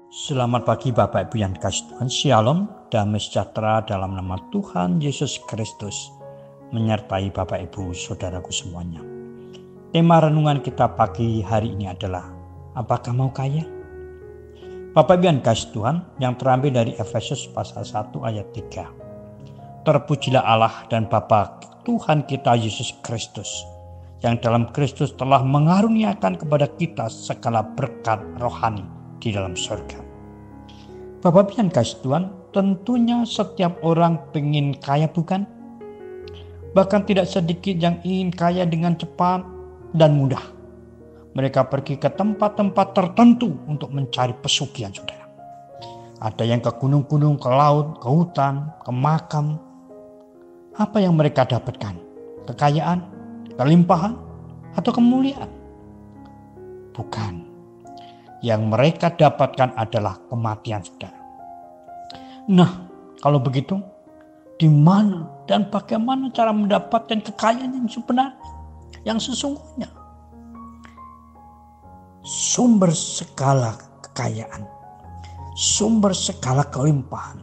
Selamat pagi Bapak Ibu yang dikasihi Tuhan. Shalom, damai sejahtera dalam nama Tuhan Yesus Kristus menyertai Bapak Ibu saudaraku semuanya. Tema renungan kita pagi hari ini adalah, apakah mau kaya? Bapak Ibu yang dikasihi Tuhan, yang terambil dari Efesus pasal 1 ayat 3. Terpujilah Allah dan Bapa Tuhan kita Yesus Kristus, yang dalam Kristus telah mengaruniakan kepada kita segala berkat rohani di dalam surga. Bapak yang kasih Tuhan, tentunya setiap orang pengen kaya, bukan? Bahkan tidak sedikit yang ingin kaya dengan cepat dan mudah. Mereka pergi ke tempat-tempat tertentu untuk mencari pesugihan, saudara. Ada yang ke gunung-gunung, ke laut, ke hutan, ke makam. Apa yang mereka dapatkan? Kekayaan, kelimpahan, atau kemuliaan? Bukan. Yang mereka dapatkan adalah kematian, saudara. Nah, kalau begitu, di mana dan bagaimana cara mendapatkan kekayaan yang sebenarnya, yang sesungguhnya? Sumber segala kekayaan, sumber segala kelimpahan,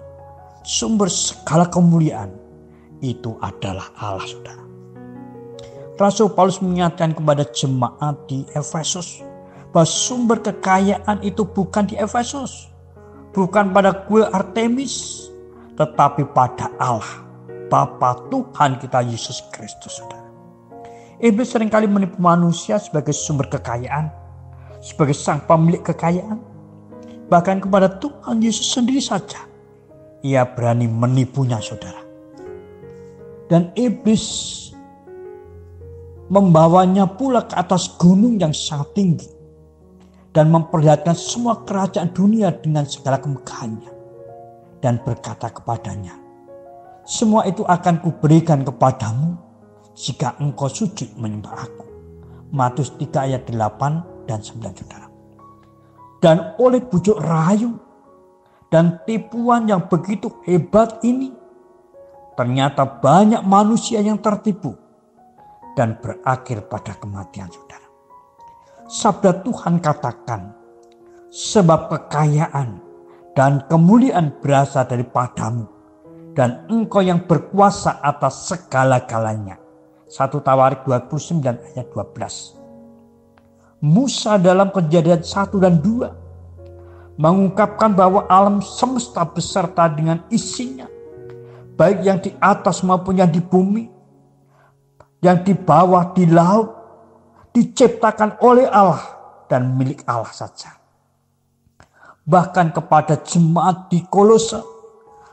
sumber segala kemuliaan, itu adalah Allah, saudara. Rasul Paulus mengingatkan kepada jemaat di Efesus, bahwa sumber kekayaan itu bukan di Efesus, bukan pada kuil Artemis, tetapi pada Allah, Bapa Tuhan kita Yesus Kristus, saudara. Iblis seringkali menipu manusia sebagai sumber kekayaan, sebagai sang pemilik kekayaan. Bahkan kepada Tuhan Yesus sendiri saja, ia berani menipunya, saudara. Dan iblis membawanya pula ke atas gunung yang sangat tinggi, dan memperlihatkan semua kerajaan dunia dengan segala kemegahannya. Dan berkata kepadanya, semua itu akan kuberikan kepadamu jika engkau sujud menyembah aku. Matius 3 ayat 8 dan 9, saudara. Dan oleh bujuk rayu dan tipuan yang begitu hebat ini, ternyata banyak manusia yang tertipu dan berakhir pada kematian, saudara. Sabda Tuhan katakan, sebab kekayaan dan kemuliaan berasal daripadamu, dan engkau yang berkuasa atas segala-galanya. 1 Tawarik 29 ayat 12. Musa dalam Kejadian 1 dan 2 mengungkapkan bahwa alam semesta beserta dengan isinya, baik yang di atas maupun yang di bumi, yang di bawah di laut, diciptakan oleh Allah dan milik Allah saja. Bahkan kepada jemaat di Kolose,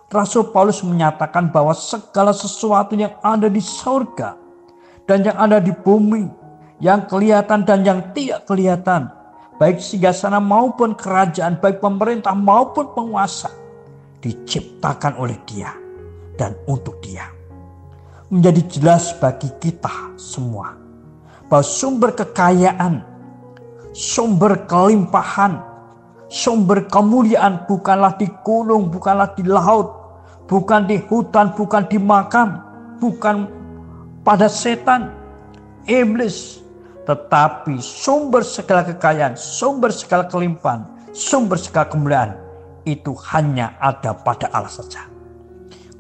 Rasul Paulus menyatakan bahwa segala sesuatu yang ada di surga dan yang ada di bumi, yang kelihatan dan yang tidak kelihatan, baik singgasana maupun kerajaan, baik pemerintah maupun penguasa, diciptakan oleh Dia dan untuk Dia. Menjadi jelas bagi kita semua bahwa sumber kekayaan, sumber kelimpahan, sumber kemuliaan bukanlah di gunung, bukanlah di laut, bukan di hutan, bukan di makam, bukan pada setan, iblis, tetapi sumber segala kekayaan, sumber segala kelimpahan, sumber segala kemuliaan itu hanya ada pada Allah saja.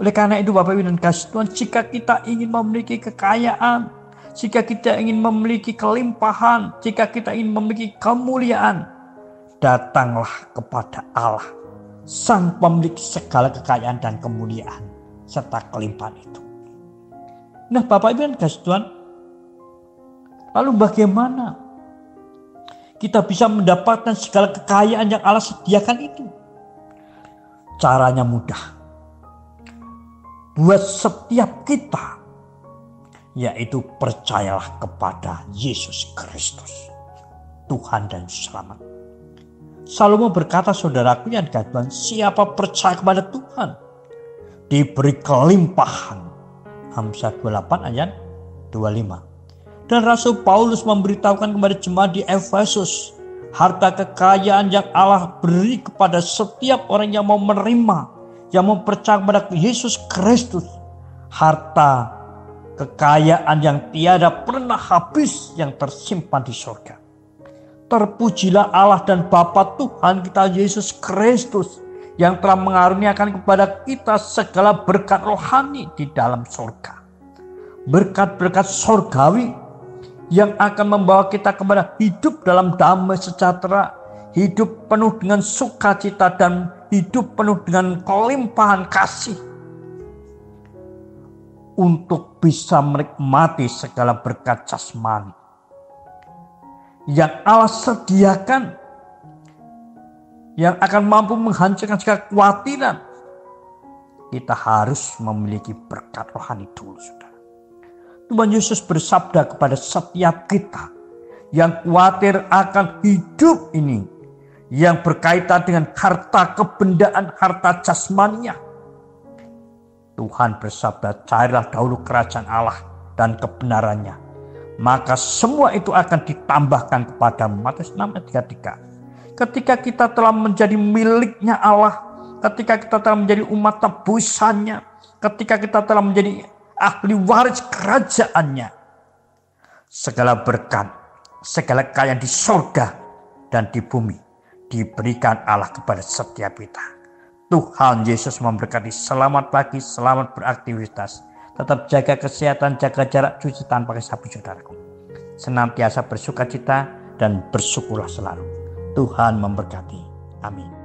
Oleh karena itu Bapak Ibu dan kasih Tuhan, jika kita ingin memiliki kekayaan, jika kita ingin memiliki kelimpahan, jika kita ingin memiliki kemuliaan, datanglah kepada Allah, sang pemilik segala kekayaan dan kemuliaan serta kelimpahan itu. Nah Bapak Ibu dan kasih Tuhan, lalu bagaimana kita bisa mendapatkan segala kekayaan yang Allah sediakan itu? Caranya mudah. Buat setiap kita, yaitu percayalah kepada Yesus Kristus, Tuhan dan Selamat. Salomo berkata, saudaraku yang dikasihi Tuhan, siapa percaya kepada Tuhan diberi kelimpahan. Amsal 28 ayat 25. Dan Rasul Paulus memberitahukan kepada jemaat di Efesus, harta kekayaan yang Allah beri kepada setiap orang yang mau menerima, yang mau percaya kepada Yesus Kristus. Harta kekayaan yang tiada pernah habis yang tersimpan di surga. Terpujilah Allah dan Bapa Tuhan kita Yesus Kristus yang telah mengaruniakan kepada kita segala berkat rohani di dalam surga. Berkat-berkat surgawi yang akan membawa kita kepada hidup dalam damai sejahtera, hidup penuh dengan sukacita dan hidup penuh dengan kelimpahan kasih. Untuk bisa menikmati segala berkat jasmani yang Allah sediakan, yang akan mampu menghancurkan segala kekhawatiran. Kita harus memiliki berkat rohani dulu, saudara. Tuhan Yesus bersabda kepada setiap kita yang khawatir akan hidup ini, yang berkaitan dengan harta kebendaan, harta jasmaninya. Tuhan bersabda, carilah dahulu kerajaan Allah dan kebenarannya, maka semua itu akan ditambahkan kepadamu. Matius 6 ayat 33. Ketika kita telah menjadi miliknya Allah, ketika kita telah menjadi umat tebusannya, ketika kita telah menjadi ahli waris kerajaannya, segala berkat, segala kekayaan di surga dan di bumi diberikan Allah kepada setiap kita. Tuhan Yesus memberkati. Selamat pagi, selamat beraktivitas. Tetap jaga kesehatan, jaga jarak, cuci tangan pakai sabun, saudaraku. Senantiasa bersukacita dan bersyukurlah selalu. Tuhan memberkati. Amin.